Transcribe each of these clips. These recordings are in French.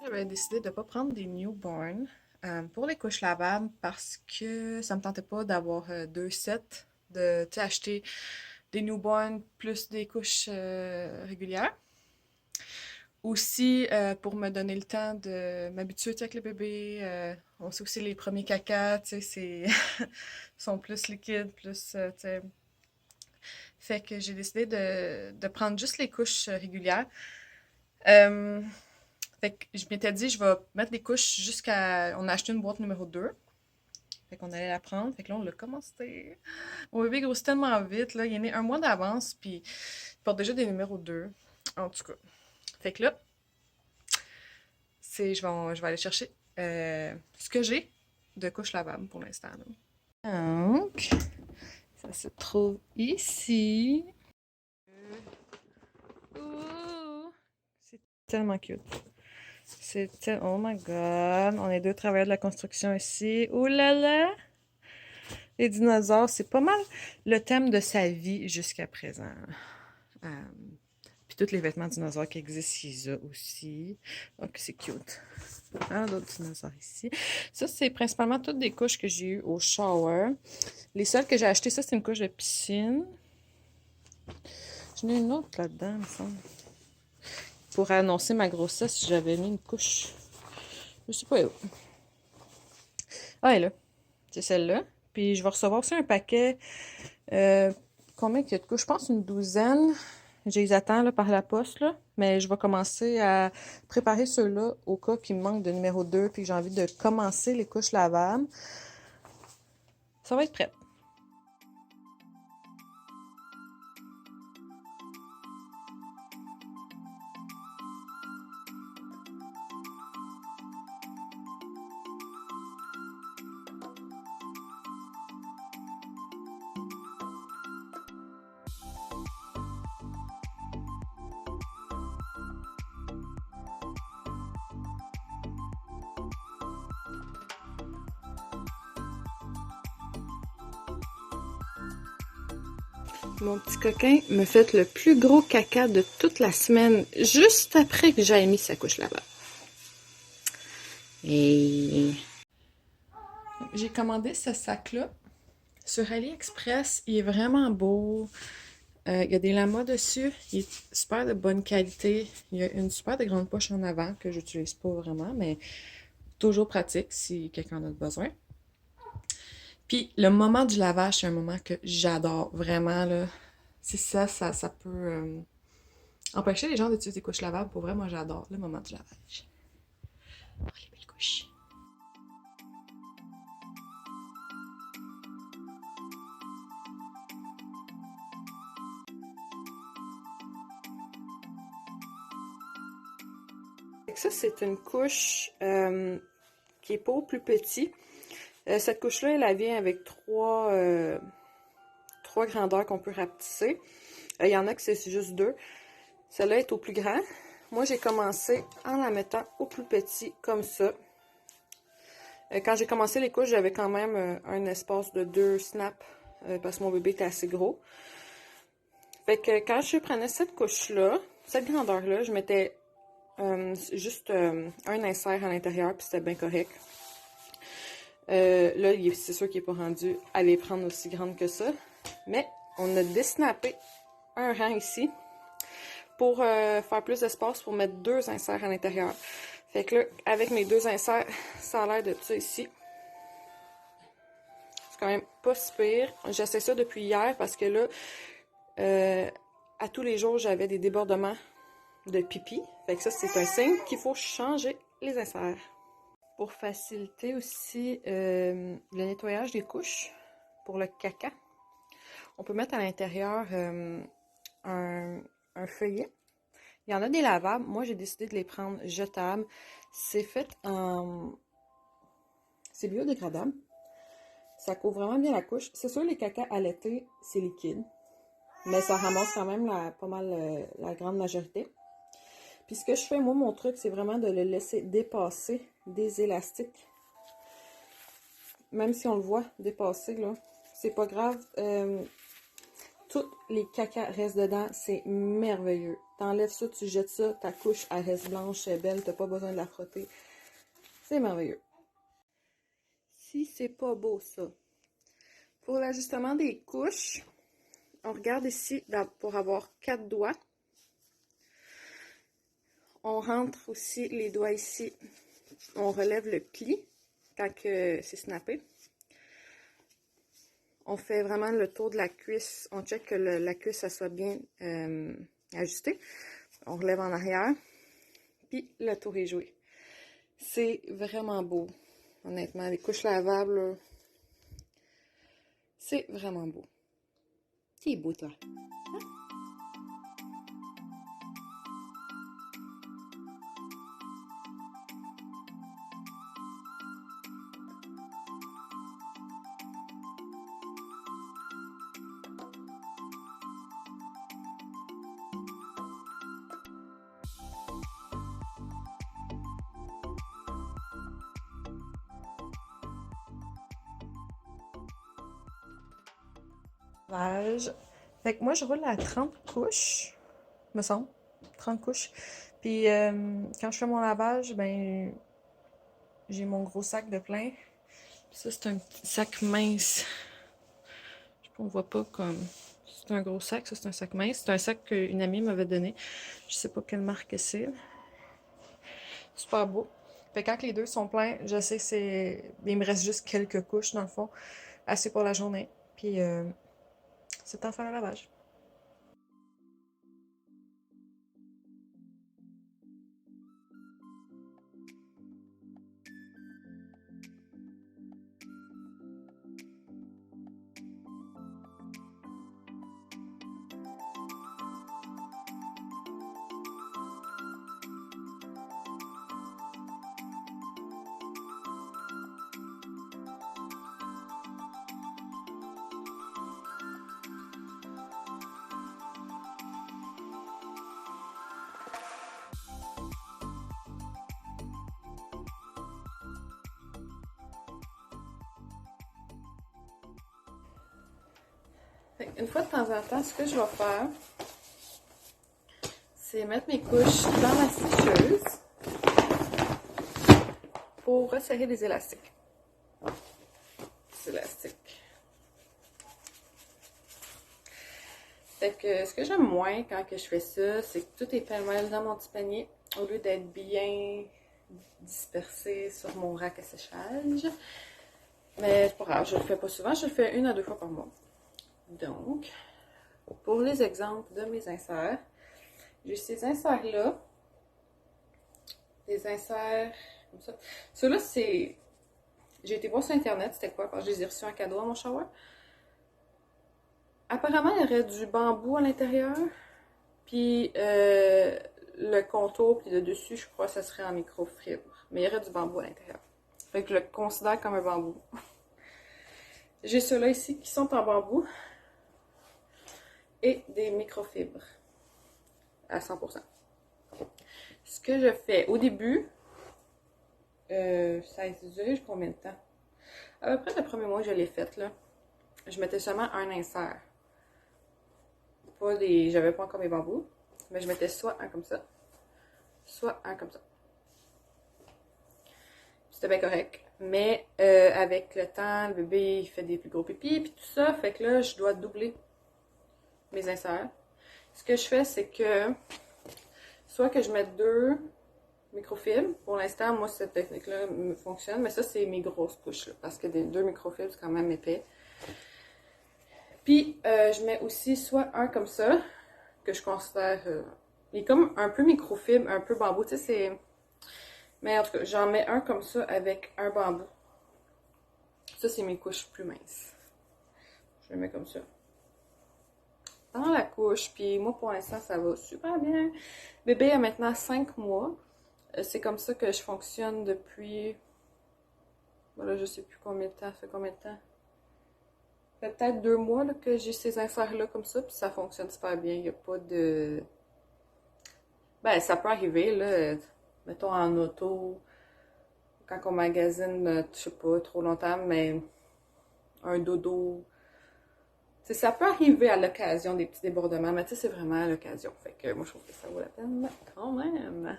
J'avais décidé de ne pas prendre des newborns pour les couches lavables parce que ça me tentait pas d'avoir deux sets, de tu sais, acheter des newborns plus des couches régulières. Aussi, pour me donner le temps de m'habituer tu sais, avec le bébé. On sait aussi les premiers cacas, tu sais, sont plus liquides, plus, tu sais. Fait que j'ai décidé de prendre juste les couches régulières. Euh, Fait que je m'étais dit, je vais mettre des couches jusqu'à. On a acheté une boîte numéro 2. Fait qu'on allait la prendre. Fait que là, on l'a commencé. Mon bébé grossit tellement vite. Là. Il est né un mois d'avance. Puis il porte déjà des numéros 2. En tout cas. Fait que là, je vais aller chercher ce que j'ai de couches lavables pour l'instant. Donc, ça se trouve ici. Ouh! C'est tellement cute. Oh my god, on est deux travailleurs de la construction ici. Ouh là là! Les dinosaures, c'est pas mal le thème de sa vie jusqu'à présent. Euh, Puis tous les vêtements dinosaures qui existent, il y a aussi. Donc c'est cute. D'autres dinosaures ici. Ça, c'est principalement toutes des couches que j'ai eues au shower. Les seules que j'ai achetées, ça, c'est une couche de piscine. J'en ai une autre là-dedans, il me semble. Pour annoncer ma grossesse, j'avais mis une couche. Je sais pas où. Ah, elle est là. C'est celle-là. Puis je vais recevoir aussi un paquet. Combien qu'il y a de couches? Je pense une douzaine. Je les attends là, par la poste, là. Mais je vais commencer à préparer ceux-là au cas qu'il me manque de numéro 2 puis que j'ai envie de commencer les couches lavables. Ça va être prêt. Mon petit coquin me fait le plus gros caca de toute la semaine, juste après que j'ai mis sa couche lavable. Et j'ai commandé ce sac-là sur AliExpress. Il est vraiment beau. Il y a des lamas dessus. Il est super de bonne qualité. Il y a une super de grande poche en avant que j'utilise pas vraiment, mais toujours pratique si quelqu'un en a besoin. Puis le moment du lavage, c'est un moment que j'adore vraiment là. C'est ça peut empêcher les gens d'utiliser des couches lavables. Pour vrai, moi j'adore le moment du lavage. Oh, les belles couches. Ça, c'est une couche qui est pas plus petit. Cette couche-là, elle vient avec trois grandeurs qu'on peut rapetisser. Il y en a que c'est juste deux. Celle-là est au plus grand. Moi, j'ai commencé en la mettant au plus petit, comme ça. Quand j'ai commencé les couches, j'avais quand même un espace de 2 snaps, parce que mon bébé était assez gros. Fait que quand je prenais cette couche-là, cette grandeur-là, je mettais juste un insert à l'intérieur, puis c'était bien correct. Là, c'est sûr qu'il n'est pas rendu à les prendre aussi grande que ça. Mais on a désnappé un rang ici pour faire plus d'espace pour mettre 2 inserts à l'intérieur. Fait que là, avec mes 2 inserts, ça a l'air de ça ici. C'est quand même pas si pire. J'essaie ça depuis hier parce que là, à tous les jours, j'avais des débordements de pipi. Fait que ça, c'est un signe qu'il faut changer les inserts. Pour faciliter aussi le nettoyage des couches pour le caca, on peut mettre à l'intérieur un feuillet. Il y en a des lavables. Moi, j'ai décidé de les prendre jetables. C'est fait en... C'est biodégradable. Ça couvre vraiment bien la couche. C'est sûr, les cacas à l'été, c'est liquide. Mais ça ramasse quand même pas mal la grande majorité. Puis ce que je fais, moi, mon truc, c'est vraiment de le laisser dépasser des élastiques. Même si on le voit dépasser, là, c'est pas grave. tous les cacas restent dedans, c'est merveilleux. T'enlèves ça, tu jettes ça, ta couche, elle reste blanche, elle est belle, t'as pas besoin de la frotter. C'est merveilleux. Si c'est pas beau, ça. Pour l'ajustement des couches, on regarde ici pour avoir 4 doigts. On rentre aussi les doigts ici. On relève le pli quand c'est snappé. On fait vraiment le tour de la cuisse. On check que la cuisse ça soit bien ajustée. On relève en arrière. Puis le tour est joué. C'est vraiment beau. Honnêtement, les couches lavables, c'est vraiment beau. C'est beau, toi. Lavage. Fait que moi, je roule à 30 couches, me semble. 30 couches. Puis quand je fais mon lavage, ben j'ai mon gros sac de plein. Puis ça, c'est un petit sac mince. Je sais pas, on voit pas comme... C'est un gros sac, ça c'est un sac mince. C'est un sac qu'une amie m'avait donné. Je sais pas quelle marque c'est. Super beau. Fait que quand les deux sont pleins, je sais que c'est... Il me reste juste quelques couches dans le fond. Assez pour la journée. Puis c'est temps de faire le lavage. Une fois de temps en temps, ce que je vais faire, c'est mettre mes couches dans la sécheuse pour resserrer les élastiques. Les élastiques. Fait que ce que j'aime moins quand que je fais ça, c'est que tout est pêle-mêle dans mon petit panier au lieu d'être bien dispersé sur mon rack à séchage. Mais c'est pas grave, je le fais pas souvent, je le fais 1 à 2 fois par mois. Donc, pour les exemples de mes inserts, j'ai ces inserts-là, des inserts comme ça. Ceux-là, c'est... J'ai été voir sur Internet, c'était quoi, parce que je les ai reçus en cadeau à mon shower. Apparemment, il y aurait du bambou à l'intérieur, puis le contour, puis le dessus, je crois que ça serait en microfibre. Mais il y aurait du bambou à l'intérieur. Fait que je le considère comme un bambou. J'ai ceux-là ici qui sont en bambou et des microfibres à 100%. Ce que je fais au début, ça a duré combien de temps? À peu près le premier mois que je l'ai fait, là, je mettais seulement un insert. J'avais pas encore mes bambous, mais je mettais soit un comme ça, soit un comme ça. C'était bien correct. Mais avec le temps, le bébé il fait des plus gros pipis puis tout ça, fait que là, je dois doubler mes inserts. Ce que je fais, c'est que soit que je mette 2 microfibres. Pour l'instant, moi, cette technique-là me fonctionne, mais ça, c'est mes grosses couches, là, parce que des 2 microfibres, c'est quand même épais. Puis, je mets aussi soit un comme ça, que je considère... il est comme un peu microfibre, un peu bambou, tu sais, c'est... Mais en tout cas, j'en mets un comme ça avec un bambou. Ça, c'est mes couches plus minces. Je le mets comme ça. Dans la couche, puis moi, pour l'instant, ça va super bien. Bébé a maintenant 5 mois. C'est comme ça que je fonctionne depuis... Voilà, je sais plus combien de temps, ça fait combien de temps? Peut-être 2 mois là, que j'ai ces inserts-là comme ça, puis ça fonctionne super bien. Il n'y a pas de... Ben, ça peut arriver, là, mettons en auto, quand on magasine, je sais pas, trop longtemps, mais un dodo, T'sais, ça peut arriver à l'occasion des petits débordements, mais tu sais, c'est vraiment à l'occasion. Fait que moi, je trouve que ça vaut la peine quand même.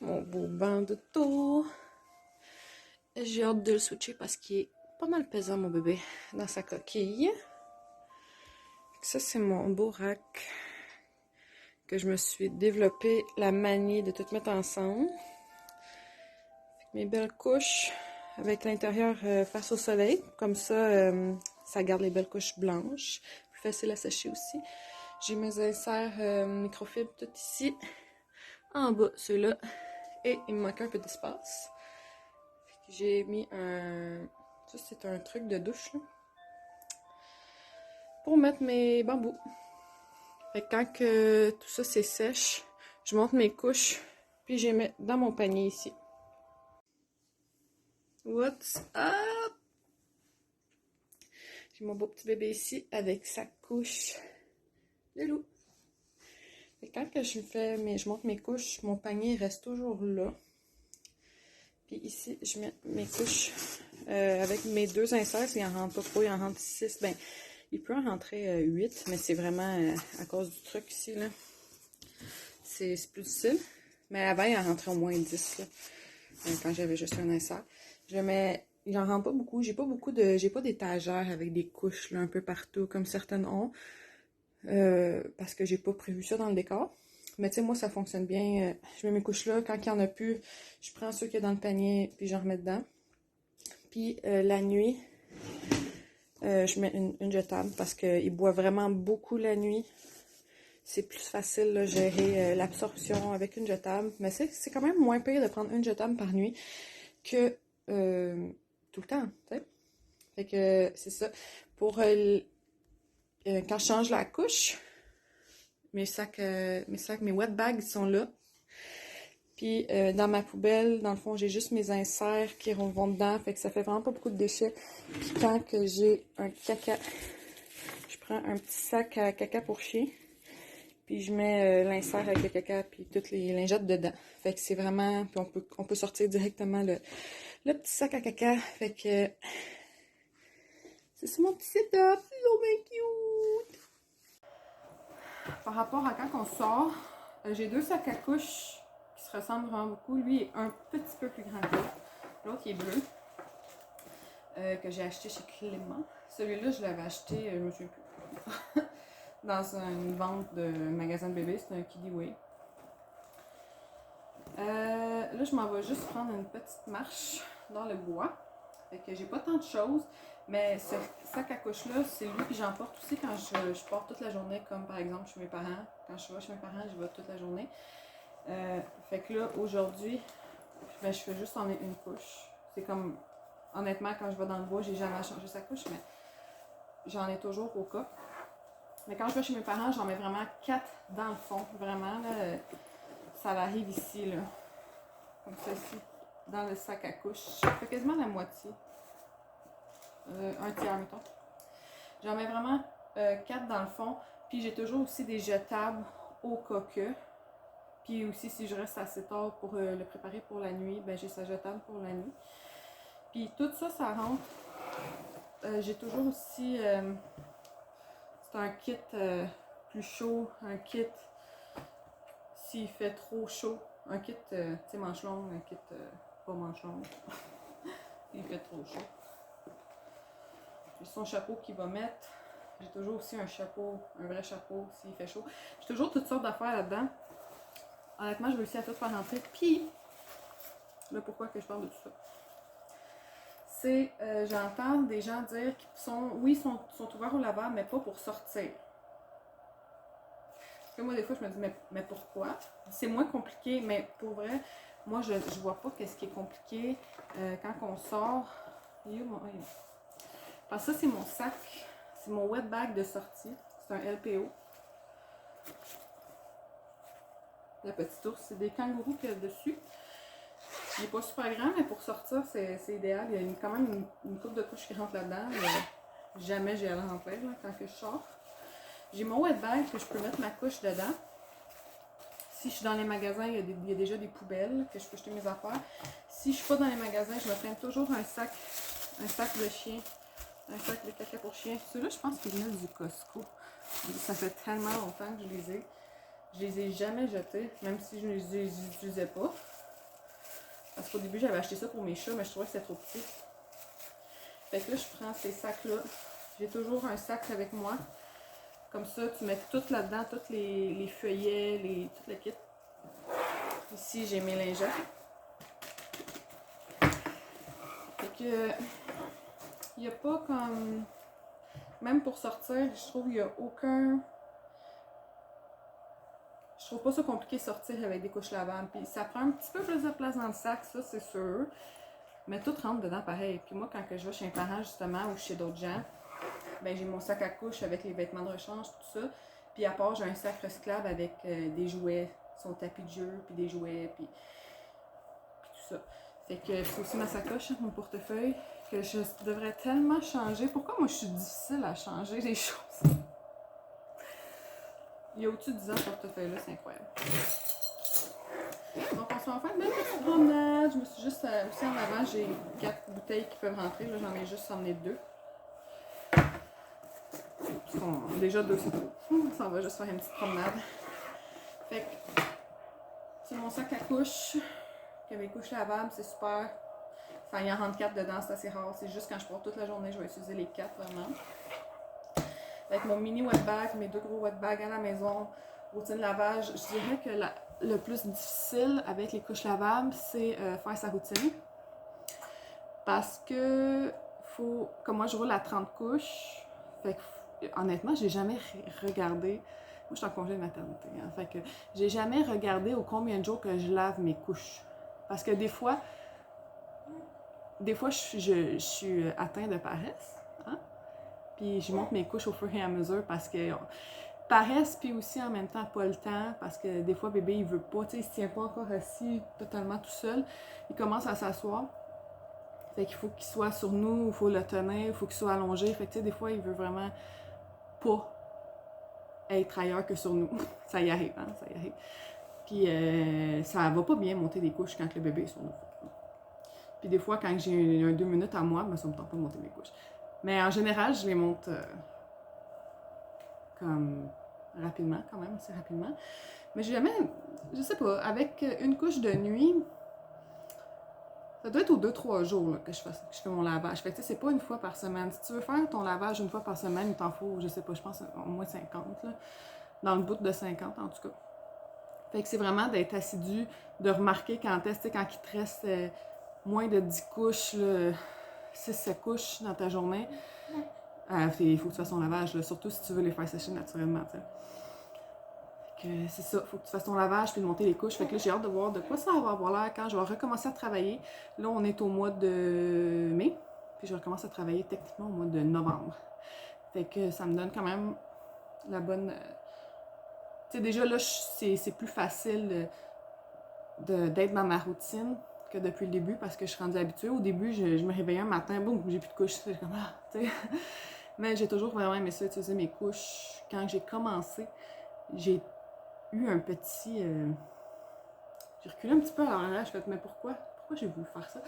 Mon beau banc de tour. J'ai hâte de le switcher parce qu'il est pas mal pesant, mon bébé, dans sa coquille. Ça, c'est mon beau rack que je me suis développé la manie de tout mettre ensemble. Mes belles couches avec l'intérieur face au soleil. Comme ça, ça garde les belles couches blanches. Plus facile à sécher aussi. J'ai mes inserts microfibres tout ici. En bas, ceux-là. Et il me manque un peu d'espace. J'ai mis un... Ça, c'est un truc de douche, là. Pour mettre mes bambous. Fait que quand que tout ça c'est sèche, je monte mes couches, puis je les mets dans mon panier ici. What's up? J'ai mon beau petit bébé ici avec sa couche de loup. Et quand que je monte mes couches, mon panier reste toujours là. Puis ici, je mets mes couches avec mes 2 inserts. S'il en rentre pas trop, il en rentre 6. Ben, il peut en rentrer 8, mais c'est vraiment à cause du truc ici, là. C'est plus difficile. Mais avant, il en rentrait au moins 10, là, quand j'avais juste un insert. Je mets... Il en rentre pas beaucoup. J'ai pas d'étagère avec des couches là, un peu partout, comme certaines ont. Parce que j'ai pas prévu ça dans le décor. Mais tu sais, moi, ça fonctionne bien. Je mets mes couches là. Quand il y en a plus, je prends ceux qu'il y a dans le panier, puis j'en remets dedans. Puis la nuit, je mets une jetable parce qu'il boit vraiment beaucoup la nuit. C'est plus facile de gérer l'absorption avec une jetable. Mais c'est quand même moins pire de prendre une jetable par nuit que tout le temps, tu sais. Fait que c'est ça. Pour quand je change la couche, mes wet bags sont là. Puis dans ma poubelle, dans le fond, j'ai juste mes inserts qui vont dedans. Fait que ça fait vraiment pas beaucoup de déchets. Puis quand que j'ai un caca, je prends un petit sac à caca pour chien. Puis je mets l'insert avec le caca puis toutes les lingettes dedans. Fait que c'est vraiment... Puis on peut sortir directement le petit sac à caca. Fait que... C'est mon petit setup. C'est so bien cute! Par rapport à quand on sort, j'ai 2 sacs à couches qui se ressemblent vraiment beaucoup. Lui est un petit peu plus grand que l'autre. L'autre, il est bleu. Que j'ai acheté chez Clément. Celui-là, je l'avais acheté, je me souviens plus. Dans une vente de magasin de bébé, c'est un Kidiway. Là, je m'en vais juste prendre une petite marche dans le bois. Fait que j'ai pas tant de choses, mais ce sac à couche-là, c'est lui que j'emporte aussi quand je pars toute la journée, comme par exemple chez mes parents. Quand je vais chez mes parents, je vais toute la journée. Fait que là, aujourd'hui, ben, je fais juste en une couche. C'est comme, honnêtement, quand je vais dans le bois, j'ai jamais changé sa couche, mais j'en ai toujours au cas. Mais quand je vais chez mes parents, j'en mets vraiment 4 dans le fond. Vraiment, là, ça arrive ici, là. Comme ça, ici, dans le sac à couche. Ça fait quasiment la moitié. Un tiers, mettons. J'en mets vraiment 4 dans le fond. Puis j'ai toujours aussi des jetables au cas que. Puis aussi, si je reste assez tard pour le préparer pour la nuit, ben j'ai sa jetable pour la nuit. Puis tout ça, ça rentre. J'ai toujours aussi... c'est un kit plus chaud, un kit s'il fait trop chaud, un kit, tu sais, manche longue, un kit pas manche longue, s'il fait trop chaud. J'ai son chapeau qu'il va mettre. J'ai toujours aussi un chapeau, un vrai chapeau s'il fait chaud. J'ai toujours toutes sortes d'affaires là-dedans. Honnêtement, je réussis à tout faire rentrer. Puis, là, pourquoi que je parle de tout ça? C'est, j'entends des gens dire qu'ils sont, oui, sont ouverts au lavabo, mais pas pour sortir. Parce que moi, des fois, je me dis, mais pourquoi? C'est moins compliqué, mais pour vrai, moi, je vois pas qu'est-ce qui est compliqué quand on sort. Parce que ça, c'est mon sac, c'est mon wet bag de sortie. C'est un LPO. La petite ours, c'est des kangourous qu'il y a dessus. Il n'est pas super grand, mais pour sortir, c'est idéal. Il y a quand même une coupe de couches qui rentre là-dedans. Jamais j'ai à la remplir là, quand que je sors. J'ai mon wet bag que je peux mettre ma couche dedans. Si je suis dans les magasins, il y a déjà des poubelles que je peux jeter mes affaires. Si je suis pas dans les magasins, je me prends toujours un sac de chien Un sac de caca pour chien. Ceux-là, je pense qu'ils venaient du Costco. Ça fait tellement longtemps que je les ai. Je les ai jamais jetés, même si je ne les utilisais pas. Parce qu'au début, j'avais acheté ça pour mes chats, mais je trouvais que c'était trop petit. Fait que là, je prends ces sacs-là. J'ai toujours un sac avec moi. Comme ça, tu mets tout là-dedans, tous les feuillets, tout le kit. Ici, j'ai mes lingettes. Fait que, il n'y a pas comme... Même pour sortir, je trouve qu'il n'y a aucun... Je trouve pas ça compliqué de sortir avec des couches lavables. Puis ça prend un petit peu plus de place dans le sac, ça c'est sûr. Mais tout rentre dedans pareil. Puis moi, quand que je vais chez un parent justement ou chez d'autres gens, ben j'ai mon sac à couches avec les vêtements de rechange, tout ça. Puis à part, j'ai un sac recyclable avec des jouets, son tapis de jeu, puis des jouets, puis tout ça. Fait que c'est aussi ma sacoche, mon portefeuille, que je devrais tellement changer. Pourquoi moi je suis difficile à changer les choses? Il y a au-dessus de 10 ans, ce portefeuille-là, c'est incroyable. Donc, on se fait enfin une belle petite promenade. Je me suis juste aussi en avant, j'ai 4 bouteilles qui peuvent rentrer. Là, j'en ai juste emmené 2. Déjà 2, c'est tout. On s'en va juste faire une petite promenade. Fait que, c'est mon sac à couches. Avec mes couches lavables, c'est super. Enfin, il y en rentre 4 dedans, c'est assez rare. C'est juste quand je pars toute la journée, je vais utiliser les 4 vraiment. Avec mon mini wet bag, mes 2 gros wet bags à la maison, routine lavage. Je dirais que le plus difficile avec les couches lavables, c'est faire sa routine. Parce que, comme moi je roule à 30 couches, fait que, honnêtement, j'ai jamais regardé. Moi, je suis en congé de maternité, hein, fait que j'ai jamais regardé au combien de jours que je lave mes couches. Parce que des fois, je suis atteinte de paresse. Hein? Puis je monte mes couches au fur et à mesure parce que paresse, puis aussi en même temps pas le temps, parce que des fois bébé il veut pas, tu sais, il se tient pas encore assis totalement tout seul, il commence à s'asseoir, fait qu'il faut qu'il soit sur nous, il faut le tenir, il faut qu'il soit allongé, fait que tu sais, des fois il veut vraiment pas être ailleurs que sur nous, ça y arrive, hein, ça y arrive. Puis ça va pas bien monter des couches quand le bébé est sur nous. Puis des fois quand j'ai un 2 minutes à moi, ben, ça me tente pas de monter mes couches. Mais en général, je les monte comme rapidement, quand même, assez rapidement. Mais j'ai jamais, je sais pas, avec une couche de nuit, ça doit être aux 2-3 jours là, que je fais mon lavage. Fait que c'est pas une fois par semaine. Si tu veux faire ton lavage une fois par semaine, il t'en faut, je sais pas, je pense au moins 50, là, dans le bout de 50 en tout cas. Fait que c'est vraiment d'être assidu, de remarquer quand est-ce, quand il te reste moins de 10 couches, 6-7 couches dans ta journée. Il faut que tu fasses ton lavage, là, surtout si tu veux les faire sécher naturellement. C'est ça, il faut que tu fasses ton lavage puis de monter les couches. Fait que là, j'ai hâte de voir de quoi ça va avoir l'air quand je vais recommencer à travailler. Là, on est au mois de mai, puis je recommence à travailler techniquement au mois de novembre. Fait que ça me donne quand même la bonne... Tu sais, déjà là, c'est plus facile d'être dans ma routine que depuis le début parce que je suis rendue habituée. Au début, je me réveillais un matin, boum, j'ai plus de couches. C'est comme, tu sais... Mais j'ai toujours vraiment aimé ça, utiliser mes couches. Quand j'ai commencé, j'ai eu un petit... J'ai reculé un petit peu à l'arrière, je me suis fait, mais pourquoi j'ai voulu faire ça?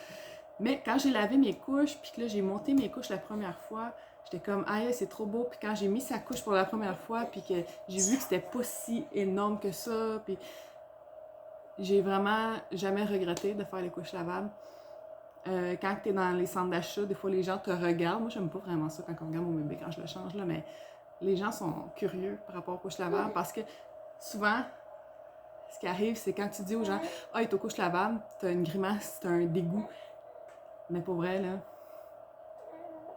Mais quand j'ai lavé mes couches, puis que là j'ai monté mes couches la première fois, j'étais comme, ah c'est trop beau. Puis quand j'ai mis sa couche pour la première fois, puis que j'ai vu que c'était pas si énorme que ça, puis j'ai vraiment jamais regretté de faire les couches lavables. Quand tu es dans les centres d'achat, des fois les gens te regardent. Moi, j'aime pas vraiment ça quand on regarde mon bébé quand je le change, là, mais les gens sont curieux par rapport aux couches lavables parce que souvent, ce qui arrive, c'est quand tu dis aux gens « Ah, il est aux couches lavables », t'as une grimace, t'as un dégoût. Mais pour vrai, là,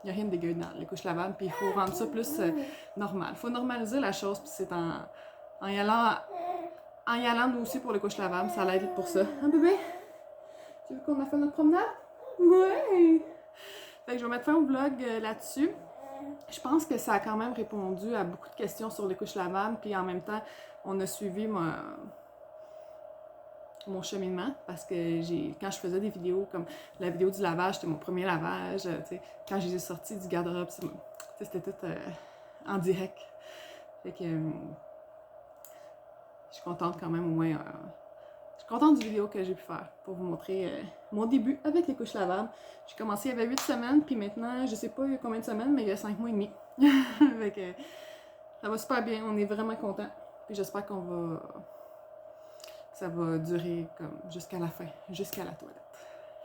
il n'y a rien de dégueu dans les couches lavables, puis il faut rendre ça plus normal. Il faut normaliser la chose, puis c'est en y allant nous aussi pour les couches lavables, ça l'aide pour ça. Hein, bébé? Tu veux qu'on a fait notre promenade? Ouais! Fait que je vais mettre fin au vlog là-dessus. Je pense que ça a quand même répondu à beaucoup de questions sur les couches lavables, puis en même temps, on a suivi mon cheminement parce que quand je faisais des vidéos comme la vidéo du lavage, c'était mon premier lavage, quand je les ai sortis du garde-robe, c'était tout en direct. Fait que je suis contente quand même au moins, je suis contente du vidéo que j'ai pu faire pour vous montrer mon début avec les couches lavables. J'ai commencé, il y avait 8 semaines, puis maintenant, je sais pas combien de semaines, mais il y a 5 mois et demi. Fait que, ça va super bien, on est vraiment contents. Puis j'espère que ça va durer comme jusqu'à la fin, jusqu'à la toilette.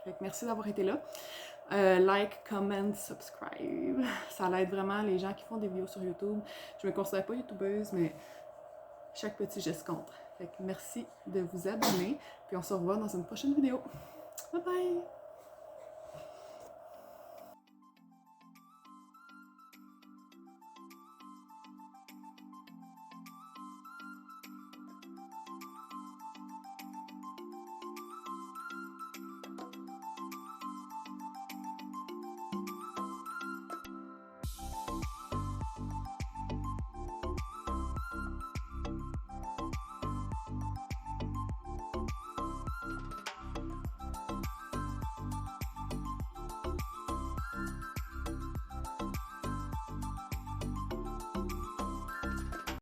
Fait que merci d'avoir été là. Like, comment, subscribe. Ça aide vraiment les gens qui font des vidéos sur YouTube. Je me considère pas youtubeuse, mais chaque petit geste compte. Fait que merci de vous abonner. Puis on se revoit dans une prochaine vidéo. Bye bye!